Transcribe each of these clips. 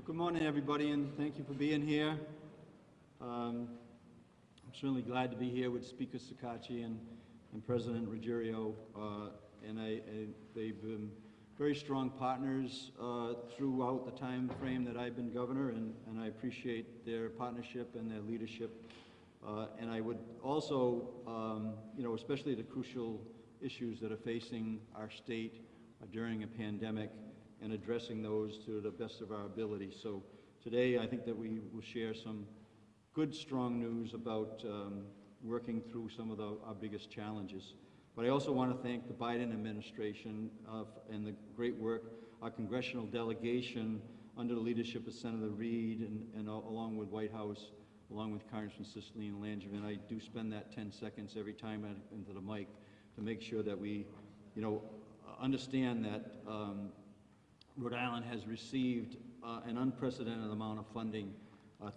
Good morning, everybody, and thank you for being here. I'm certainly glad to be here with Speaker Sakachi and President Ruggiero, they've been very strong partners throughout the time frame that I've been governor, and I appreciate their partnership and their leadership. And I would also, especially the crucial issues that are facing our state during a pandemic, and addressing those to the best of our ability. So today I think that we will share some good, strong news about working through some of our biggest challenges. But I also want to thank the Biden administration and the great work, our congressional delegation under the leadership of Senator Reid and along with White House, along with Congressman Cicely and Langevin. I do spend that 10 seconds every time into the mic to make sure that we, understand that Rhode Island has received an unprecedented amount of funding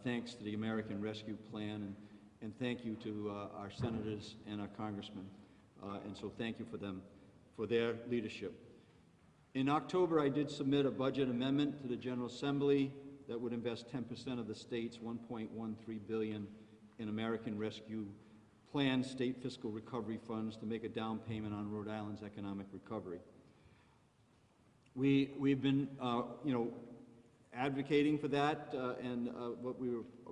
thanks to the American Rescue Plan, and thank you to our senators and our congressmen. And so thank you for them, for their leadership. In October, I did submit a budget amendment to the General Assembly that would invest 10% of the state's $1.13 billion in American Rescue Plan state fiscal recovery funds to make a down payment on Rhode Island's economic recovery. We've been, advocating for that, and what we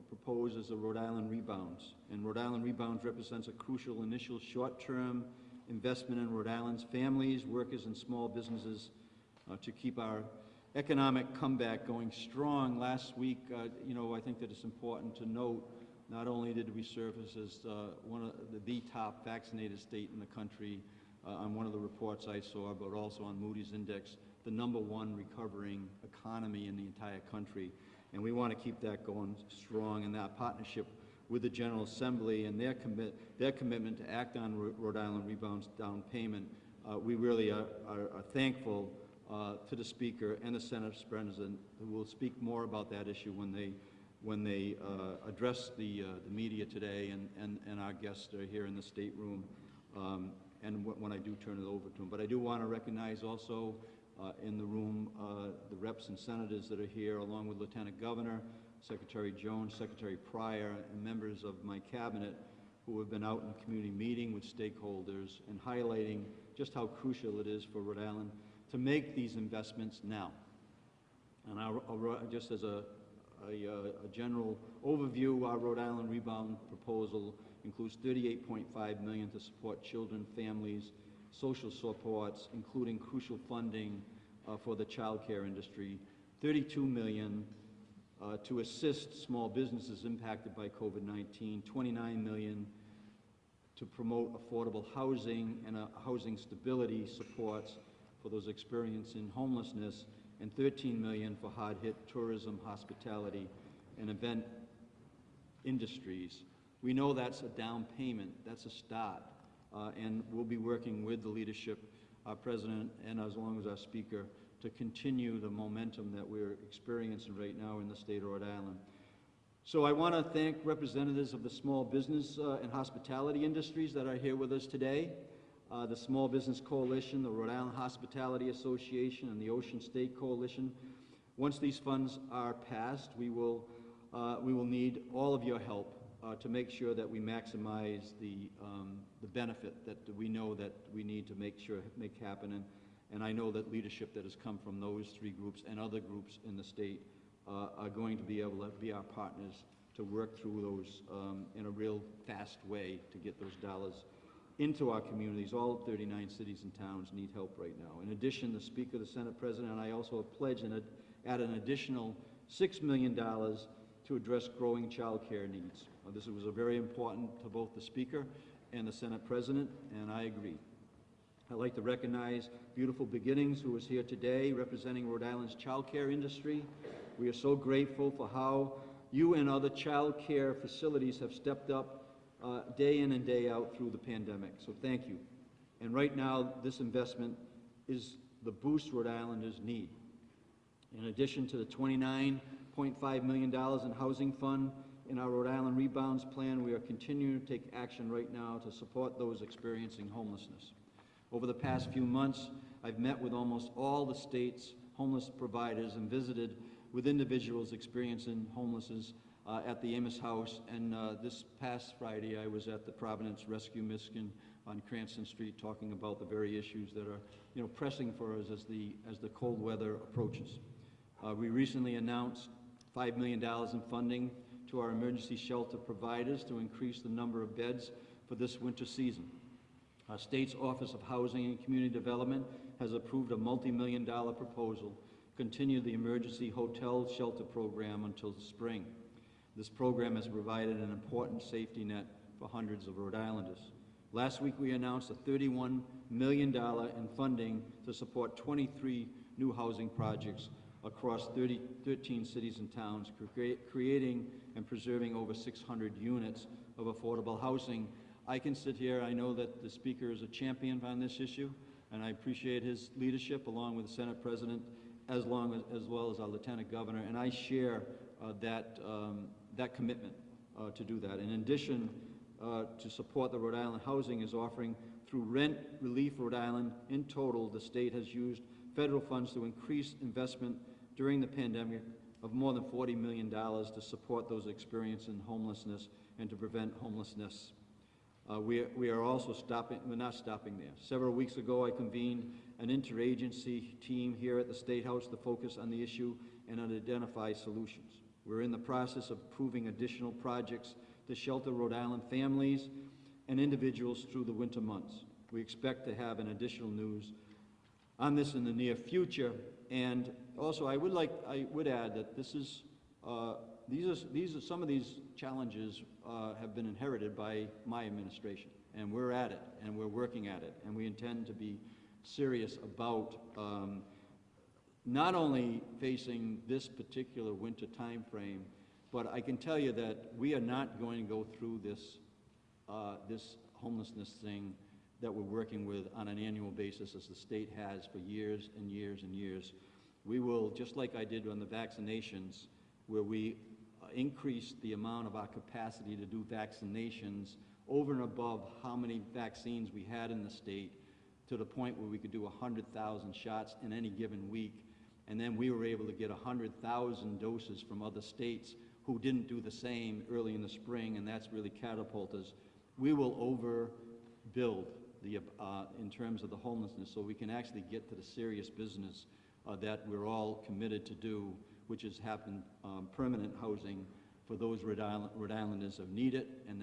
propose is a Rhode Island Rebounds. And Rhode Island Rebounds represents a crucial initial short-term investment in Rhode Island's families, workers, and small businesses to keep our economic comeback going strong. Last week, I think that it's important to note, not only did we serve as one of the top vaccinated state in the country on one of the reports I saw, but also on Moody's Index, the #1 recovering economy in the entire country. And we want to keep that going strong, and that partnership with the General Assembly and their commitment to act on Rhode Island Rebounds down payment. We really are thankful to the Speaker and the Senate President, who will speak more about that issue when they address the media today, and our guests are here in the state room, and when I do turn it over to them. But I do want to recognize also in the room the reps and senators that are here, along with Lieutenant Governor, Secretary Jones, Secretary Pryor, and members of my cabinet who have been out in community meeting with stakeholders and highlighting just how crucial it is for Rhode Island to make these investments now. And just as a general overview, our Rhode Island Rebound proposal includes $38.5 million to support children, families, social supports, including crucial funding for the child care industry, $32 million to assist small businesses impacted by COVID-19, $29 million to promote affordable housing and housing stability supports for those experiencing homelessness, and $13 million for hard-hit tourism, hospitality, and event industries. We know that's a down payment, that's a start. And we'll be working with the leadership, our President, and as long as our Speaker, to continue the momentum that we're experiencing right now in the state of Rhode Island. So I want to thank representatives of the small business and hospitality industries that are here with us today, the Small Business Coalition, the Rhode Island Hospitality Association, and the Ocean State Coalition. Once these funds are passed, we will need all of your help to make sure that we maximize the benefit that we know that we need to make happen. And I know that leadership that has come from those three groups and other groups in the state are going to be able to be our partners to work through those in a real fast way to get those dollars into our communities. All 39 cities and towns need help right now. In addition, the Speaker, the Senate President, and I also have pledged and add an additional $6 million to address growing child care needs. This was very important to both the Speaker and the Senate President, and I agree. I'd like to recognize Beautiful Beginnings, who is here today representing Rhode Island's child care industry. We are so grateful for how you and other child care facilities have stepped up day in and day out through the pandemic, so thank you. And right now, this investment is the boost Rhode Islanders need. In addition to the $29.5 million in housing fund in our Rhode Island Rebounds plan, we are continuing to take action right now to support those experiencing homelessness. Over the past few months, I've met with almost all the state's homeless providers and visited with individuals experiencing homelessness at the Amos House. And this past Friday, I was at the Providence Rescue Mission on Cranston Street talking about the very issues that are, pressing for us as the cold weather approaches. We recently announced $5 million in funding to our emergency shelter providers to increase the number of beds for this winter season. Our state's Office of Housing and Community Development has approved a multi-million-dollar proposal to continue the emergency hotel shelter program until the spring. This program has provided an important safety net for hundreds of Rhode Islanders. Last week we announced a $31 million in funding to support 23 new housing projects across 13 cities and towns, creating and preserving over 600 units of affordable housing. I can sit here, I know that the Speaker is a champion on this issue, and I appreciate his leadership along with the Senate President, as well as our Lieutenant Governor, and I share that commitment to do that. In addition, to support the Rhode Island Housing is offering through Rent Relief Rhode Island. In total, the state has used federal funds to increase investment during the pandemic of more than $40 million to support those experiencing homelessness and to prevent homelessness. We are also we're not stopping there. Several weeks ago, I convened an interagency team here at the State House to focus on the issue and identify solutions. We're in the process of approving additional projects to shelter Rhode Island families and individuals through the winter months. We expect to have an additional news on this in the near future. And also, I would add that this is some of these challenges have been inherited by my administration, and we're at it, and we're working at it, and we intend to be serious about not only facing this particular winter time frame, but I can tell you that we are not going to go through this homelessness thing that we're working with on an annual basis, as the state has for years and years and years. We will, just like I did on the vaccinations, where we increased the amount of our capacity to do vaccinations over and above how many vaccines we had in the state, to the point where we could do 100,000 shots in any given week. And then we were able to get 100,000 doses from other states who didn't do the same early in the spring, and that's really catapulted us. We will overbuild in terms of the homelessness, so we can actually get to the serious business that we're all committed to do, which is having permanent housing for those Rhode Islanders who need it, and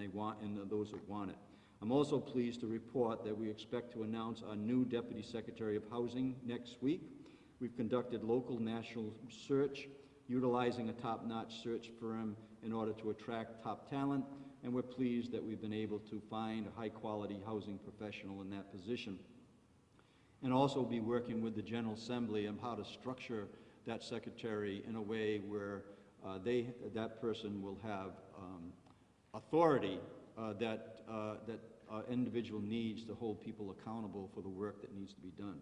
those that want it. I'm also pleased to report that we expect to announce our new Deputy Secretary of Housing next week. We've conducted local national search, utilizing a top-notch search firm in order to attract top talent, and we're pleased that we've been able to find a high-quality housing professional in that position. And also be working with the General Assembly on how to structure that secretary in a way where that person will have authority that individual needs to hold people accountable for the work that needs to be done.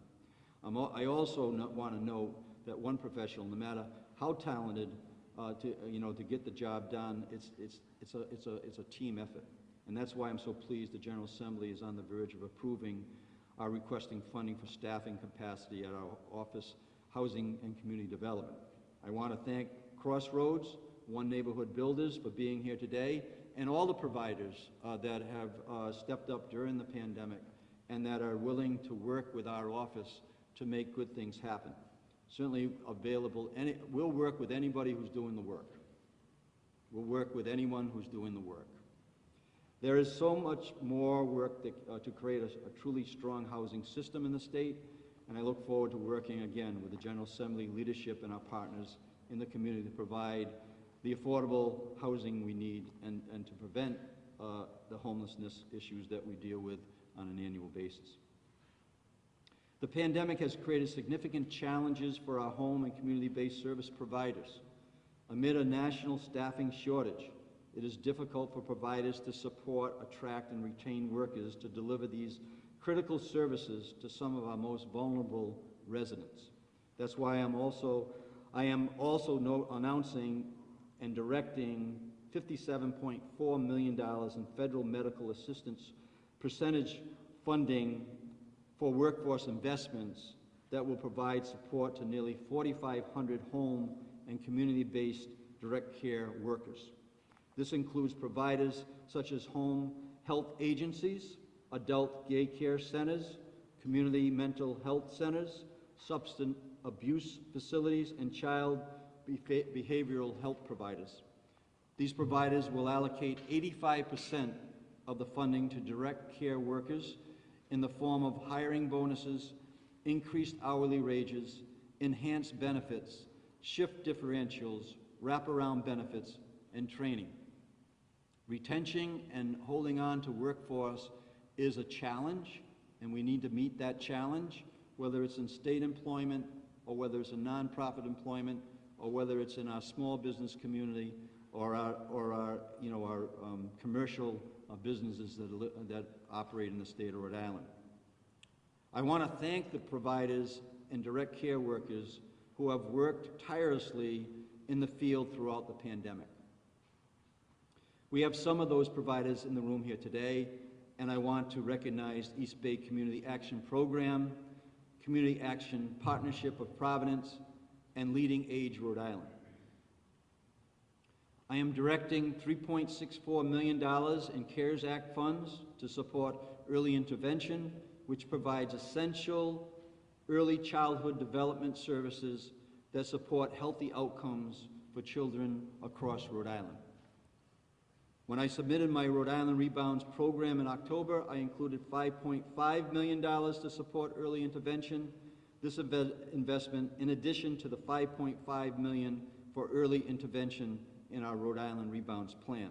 I also want to note that one professional, no matter how talented, to get the job done, it's a team effort, and that's why I'm so pleased the General Assembly is on the verge of approving our requesting funding for staffing capacity at our Office Housing and Community Development. I want to thank Crossroads, One Neighborhood Builders, for being here today, and all the providers that have stepped up during the pandemic and that are willing to work with our office to make good things happen. Certainly available, we'll work with anybody who's doing the work. We'll work with anyone who's doing the work. There is so much more work to create a truly strong housing system in the state, and I look forward to working again with the General Assembly leadership and our partners in the community to provide the affordable housing we need and to prevent the homelessness issues that we deal with on an annual basis. The pandemic has created significant challenges for our home and community-based service providers. Amid a national staffing shortage, it is difficult for providers to support, attract, and retain workers to deliver these critical services to some of our most vulnerable residents. That's why I am also announcing and directing $57.4 million in federal medical assistance percentage funding for workforce investments that will provide support to nearly 4,500 home and community-based direct care workers. This includes providers such as home health agencies, adult day care centers, community mental health centers, substance abuse facilities, and child behavioral health providers. These providers will allocate 85% of the funding to direct care workers in the form of hiring bonuses, increased hourly wages, enhanced benefits, shift differentials, wraparound benefits, and training. Retention and holding on to workforce is a challenge, and we need to meet that challenge, whether it's in state employment or whether it's in nonprofit employment or whether it's in our small business community or our commercial businesses that operate in the state of Rhode Island. I want to thank the providers and direct care workers who have worked tirelessly in the field throughout the pandemic. We have some of those providers in the room here today, and I want to recognize East Bay Community Action Program, Community Action Partnership of Providence, and Leading Age Rhode Island. I am directing $3.64 million in CARES Act funds to support early intervention, which provides essential early childhood development services that support healthy outcomes for children across Rhode Island. When I submitted my Rhode Island Rebounds program in October, I included $5.5 million to support early intervention. This investment, in addition to the $5.5 million for early intervention in our Rhode Island Rebounds plan.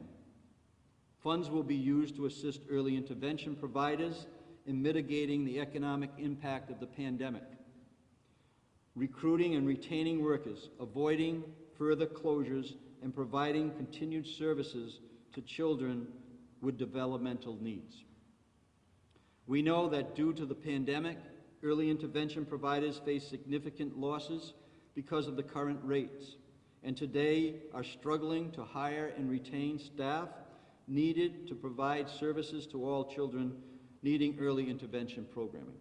Funds will be used to assist early intervention providers in mitigating the economic impact of the pandemic, recruiting and retaining workers, avoiding further closures, and providing continued services to children with developmental needs. We know that due to the pandemic, early intervention providers face significant losses because of the current rates, and today are struggling to hire and retain staff needed to provide services to all children needing early intervention programming.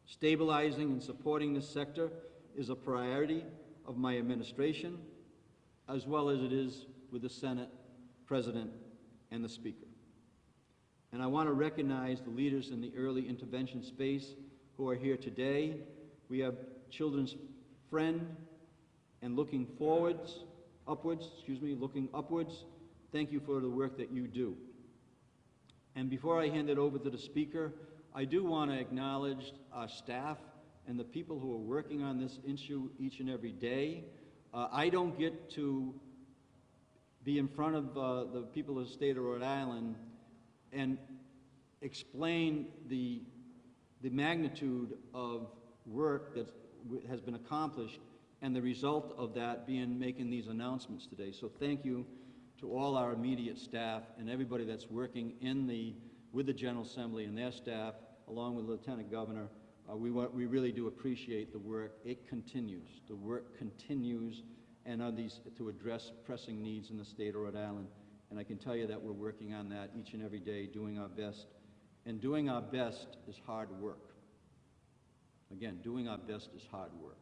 Stabilizing and supporting this sector is a priority of my administration, as well as it is with the Senate, President, and the Speaker. And I want to recognize the leaders in the early intervention space who are here today. We have Children's Friend and looking upwards. Thank you for the work that you do. And before I hand it over to the Speaker, I do want to acknowledge our staff and the people who are working on this issue each and every day. I don't get to be in front of the people of the state of Rhode Island and explain the magnitude of work that has been accomplished and the result of that being making these announcements today. So thank you to all our immediate staff and everybody that's working with the General Assembly and their staff, along with Lieutenant Governor. We really do appreciate the work. It continues. The work continues and on these to address pressing needs in the state of Rhode Island. And I can tell you that we're working on that each and every day, doing our best. And doing our best is hard work. Again, doing our best is hard work.